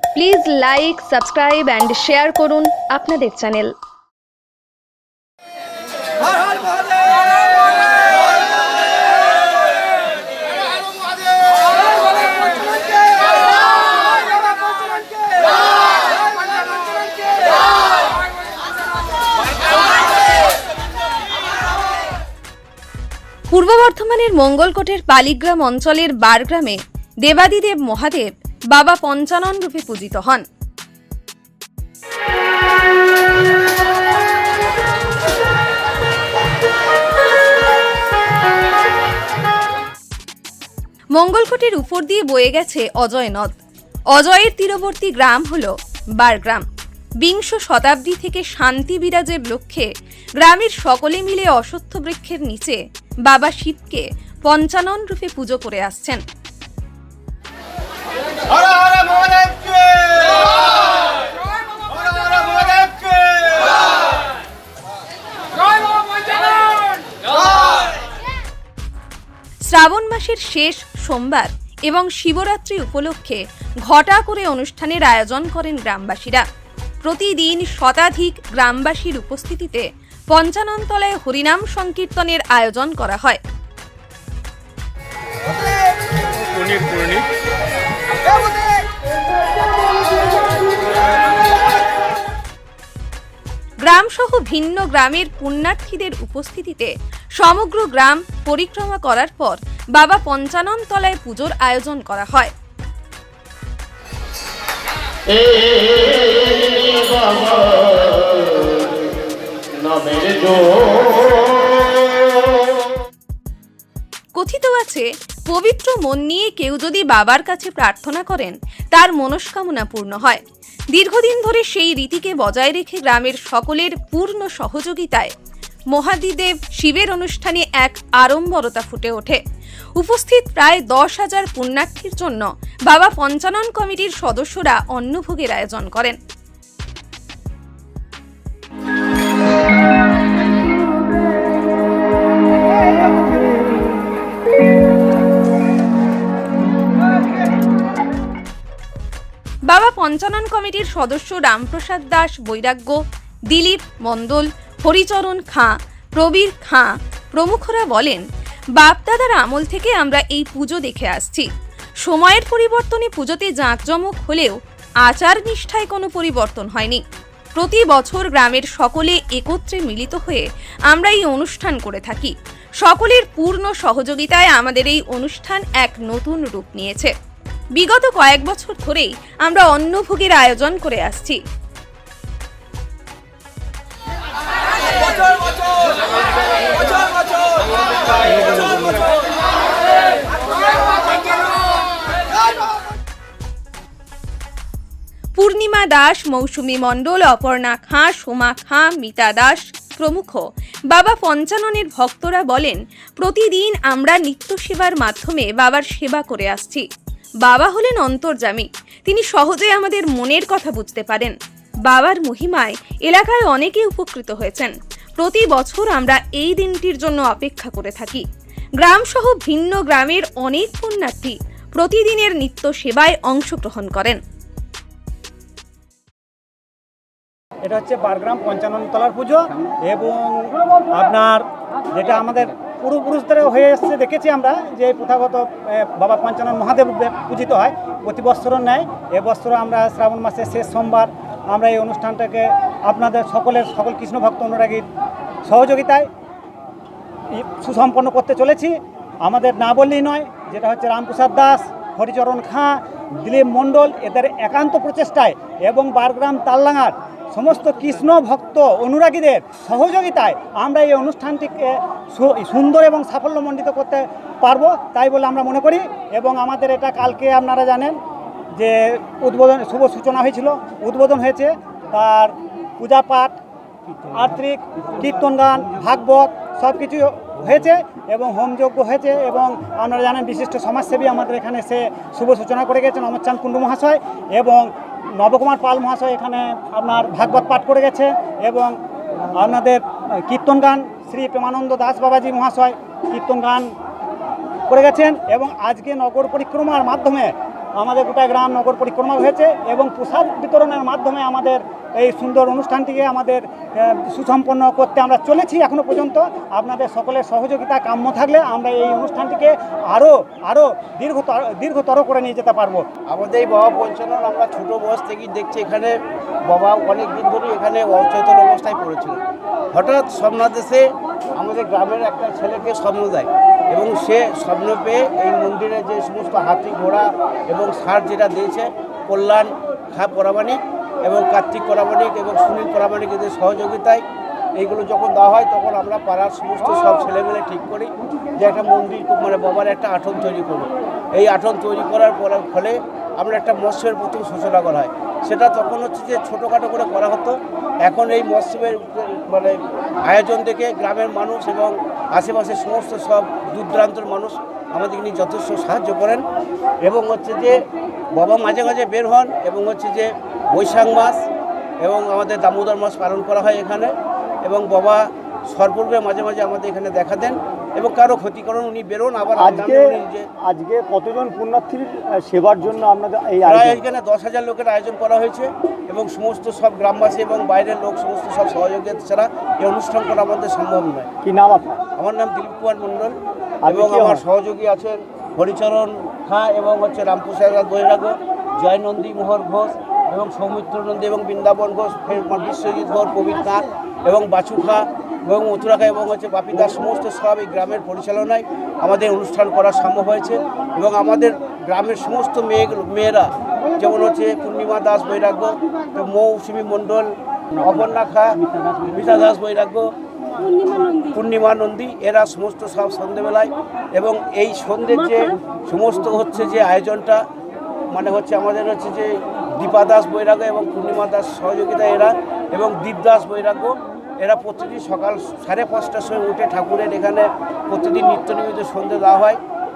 Please like, subscribe and share করুন আপনাদের channel. পূর্ব বর্ধমানের মঙ্গলকোটের পালিগ্রাম অঞ্চলের বারগ্রামে দেবাদিদেব মহাদেব বাবা পঞ্চানন রূপে পূজিত হন। মঙ্গলকোটের উপর দিয়ে বয়ে গেছে অজয় নদ। অজয়ের তীরবর্তী গ্রাম হল বারগ্রাম। বিংশ শতাব্দী থেকে শান্তি বিরাজের লক্ষ্যে গ্রামের সকলে মিলে অশ্বত্থ বৃক্ষের নিচে বাবা শিবকে পঞ্চানন রূপে পুজো করে আসছেন। শ্রাবণ মাসের শেষ সোমবার এবং শিবরাত্রি উপলক্ষে ঘটা করে অনুষ্ঠানের আয়োজন করেন গ্রামবাসীরা। প্রতিদিন শতাধিক গ্রামবাসীর উপস্থিতিতে পঞ্চাননতলায় হরিনাম সংকীর্তনের আয়োজন করা হয়। গ্রামসহ ভিন্ন গ্রামের পুণ্যার্থীদের উপস্থিতিতে সমগ্র গ্রাম পরিক্রমা করার পর বাবা পঞ্চাননতলায় পুজোর আয়োজন করা হয়। কথিত আছে, পবিত্র মন নিয়ে কেউ যদি বাবার কাছে প্রার্থনা করেন তার মনস্কামনা পূর্ণ হয়। দীর্ঘদিন ধরে সেই রীতিকে বজায় রেখে গ্রামের সকলের পূর্ণ সহযোগিতায় মহাদিদেব শিবের অনুষ্ঠানে এক আড়ম্বরতা ফুটে ওঠে। উপস্থিত প্রায় 10,000 পুণ্যার্থীর জন্য বাবা পঞ্চানন কমিটির সদস্যরা অন্নভোগের আয়োজন করেন। বাবা পঞ্চানন কমিটির সদস্য রামপ্রসাদ দাস বৈরাগ্য, দিলীপ মণ্ডল, হরিচরণ খাঁ, প্রবীর খাঁ প্রমুখরা বলেন, বাপদাদার আমল থেকে আমরা এই পুজো দেখে আসছি। সময়ের পরিবর্তনে পুজোতে জাঁকজমক হলেও আচার নিষ্ঠায় কোনো পরিবর্তন হয়নি। প্রতি বছর গ্রামের সকলে একত্রে মিলিত হয়ে আমরা এই অনুষ্ঠান করে থাকি। সকলের পূর্ণ সহযোগিতায় আমাদের এই অনুষ্ঠান এক নতুন রূপ নিয়েছে। বিগত কয়েক বছর ধরেই আমরা অন্নভোগের আয়োজন করে আসছি। পূর্ণিমা দাস, মৌসুমী মণ্ডল, অপর্ণা খাঁ, সোমা খাঁ, মিতা দাস প্রমুখ বাবা পঞ্চাননের ভক্তরা বলেন, প্রতিদিন আমরা নিত্য সেবার মাধ্যমে বাবার সেবা করে আসছি। বাবা হলেন অন্তর্যামী, তিনি সহজে আমাদের মনের কথা বুঝতে পারেন। বাবার মহিমায় এলাকায় অনেকে উপকৃত হয়েছেন। প্রতি বছর আমরা এই দিনটির জন্য অপেক্ষা করে থাকি। গ্রামসহ ভিন্ন গ্রামের অনেক পুণ্যার্থী প্রতিদিনের নিত্য সেবায় অংশগ্রহণ করেন। এটা হচ্ছে বারগ্রাম পঞ্চাননতলার পুজো এবং আপনার যেটা আমাদের পূর্বপুরুষদের হয়ে এসছে দেখেছি আমরা যে প্রথাগত বাবা পঞ্চানন মহাদেব পূজিত হয় প্রতি বৎসরের ন্যায়। এবছর আমরা শ্রাবণ মাসের শেষ সোমবার আমরা এই অনুষ্ঠানটাকে আপনাদের সকল কৃষ্ণ ভক্ত অনুরাগীর সহযোগিতায় সুসম্পন্ন করতে চলেছি। আমাদের না বললেই নয়, যেটা হচ্ছে রামপ্রসাদ দাস, হরিচরণ খাঁ, দিলীপ মণ্ডল এদের একান্ত প্রচেষ্টায় এবং বারগ্রাম তালডাঙ্গার সমস্ত কৃষ্ণ ভক্ত অনুরাগীদের সহযোগিতায় আমরা এই অনুষ্ঠানটিকে সুন্দর এবং সাফল্যমণ্ডিত করতে পারবো তাই বলে আমরা মনে করি। এবং আমাদের এটা কালকে আপনারা জানেন যে উদ্বোধন শুভ সূচনা হয়েছিল, উদ্বোধন হয়েছে, তার পূজা পাঠ, আর্তিক, কীর্তন গান, ভাগবত সব কিছু হয়েছে এবং হোমযজ্ঞ হয়েছে। এবং আপনারা জানেন বিশিষ্ট সমাজসেবী আমাদের এখানে সে শুভ সূচনা করে গেছেন অমরচাঁদ কুণ্ডু মহাশয় এবং নবকুমার পাল মহাশয় এখানে আপনার ভাগবত পাঠ করে গেছে এবং আপনাদের কীর্তন গান শ্রী প্রেমানন্দ দাস বাবাজি মহাশয় কীর্তন গান করে গেছেন। এবং আজকে নগর পরিক্রমার মাধ্যমে আমাদের গোটা গ্রাম নগর পরিক্রমা হয়েছে এবং প্রসাদ বিতরণের মাধ্যমে আমাদের এই সুন্দর অনুষ্ঠানটিকে আমাদের সুসম্পন্ন করতে আমরা চলেছি এখনো পর্যন্ত। আপনাদের সকলের সহযোগিতা কাম্য থাকলে আমরা এই অনুষ্ঠানটিকে আরও দীর্ঘতর করে নিয়ে যেতে পারবো। আমাদের এই বাবা পঞ্চানন আমরা ছোটো বয়স থেকেই দেখছি এখানে বাবা অনেক দিন ধরে এখানে অচেতন অবস্থায় পড়েছিল। হঠাৎ স্বপ্নাদেশে আমাদের গ্রামের একটা ছেলেকে স্বপ্ন দেয় এবং সে স্বপ্ন পেয়ে এই মন্দিরে যে সমস্ত হাতি ঘোড়া এবং সার যেটা দিয়েছে কল্যাণ খা পরামানিক এবং কার্তিক পরামানিক এবং সুনীল পরামানিক এদের সহযোগিতায় এইগুলো যখন দেওয়া হয় তখন আমরা পাড়ার সমস্ত সব ছেলেমেলে ঠিক করি যে একটা মন্দির মানে বাবার একটা আঠন তৈরি করব। এই আঠন তৈরি করার ফলে আমরা একটা মৎস্যের প্রথম সূচনা করা হয়। সেটা তখন হচ্ছে যে ছোটোখাটো করে করা হতো। এখন এই মৎস্যের মানে আয়োজন থেকে গ্রামের মানুষ এবং আশেপাশের সমস্ত সব দূর দূরান্তের মানুষ আমাদের নিয়ে যথেষ্ট সাহায্য করেন এবং হচ্ছে যে বাবা মাঝে মাঝে বের হন এবং হচ্ছে যে বৈশাখ মাস এবং আমাদের দামোদর মাস পালন করা হয় এখানে এবং বাবা সর্বর্গে মাঝে মাঝে আমাদের এখানে দেখা দেন এবং কারো ক্ষতিকরণ উনি বেরোন। আবার আজকে কতজন পুণ্যার্থীর সেবার জন্য আপনাদের এই প্রায় এখানে 10,000 লোকের আয়োজন করা হয়েছে এবং সমস্ত সব গ্রামবাসী এবং বাইরের লোক সমস্ত সব সহযোগিতা ছাড়া এই অনুষ্ঠান করা আমাদের সম্ভব নয়। কি নাম আপনার? আমার নাম দিলীপ কুমার মণ্ডল এবং আমার সহযোগী আছেন হরিচরণ খাঁ এবং হচ্ছে রামপ্রসাদ বৈরাগ্য, জয়নন্দী মোহর ঘোষ এবং সৌমিত্র নন্দী এবং বৃন্দাবন ঘোষ, বিশ্বজিৎ ঘোষ, প্রবীর নাথ এবং বাছু খাঁ এবং মথুরা খাঁ এবং হচ্ছে বাপি দাস সমস্ত সব এই গ্রামের পরিচালনায় আমাদের অনুষ্ঠান করা সম্ভব হয়েছে এবং আমাদের গ্রামের সমস্ত মেয়েরা যেমন হচ্ছে পূর্ণিমা দাস বৈরাগ্য, মৌসুমী মণ্ডল, অপর্ণা খাঁ, মিতা দাস বৈরাগ্য, পূর্ণিমা নন্দী এরা সমস্ত সব সন্ধেবেলায় এবং এই সন্ধ্যের যে সমস্ত হচ্ছে যে আয়োজনটা মানে হচ্ছে আমাদের হচ্ছে যে দীপা দাস বৈরাগ্য এবং পূর্ণিমা দাস সহযোগিতা এরা এবং দীপ দাস বৈরাগ্য এরা প্রতিদিন সকাল 5:30টার সময় উঠে ঠাকুরের এখানে প্রতিদিন নিত্য নিয়মিত সন্ধ্যে দেওয়া হয়